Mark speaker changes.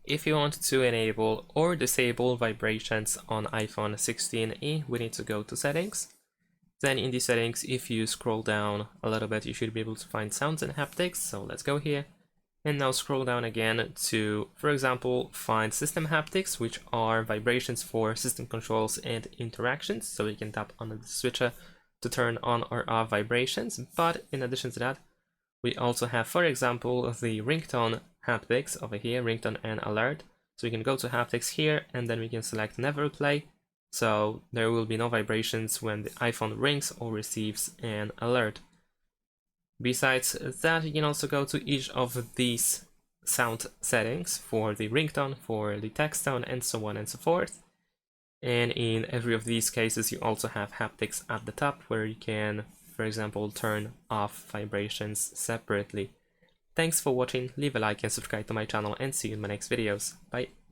Speaker 1: if you want to enable or disable vibrations on iPhone 16e, we need to go to settings. Then in the settings, if you scroll down a little bit, you should be able to find sounds and haptics. So let's go here. And now scroll down again to, for example, find system haptics, which are vibrations for system controls and interactions. So you can tap on the switcher to turn on or off vibrations. But in addition to that, we also have, for example, the ringtone haptics over here, ringtone and alert. So we can go to haptics here, and then we can select never play. So there will be no vibrations when the iPhone rings or receives an alert. Besides that, you can also go to each of these sound settings for the ringtone, for the text tone, and so on and so forth. And in every of these cases, you also have haptics at the top where you can, for example, turn off vibrations separately. Thanks for watching, leave a like and subscribe to my channel, and see you in my next videos. Bye!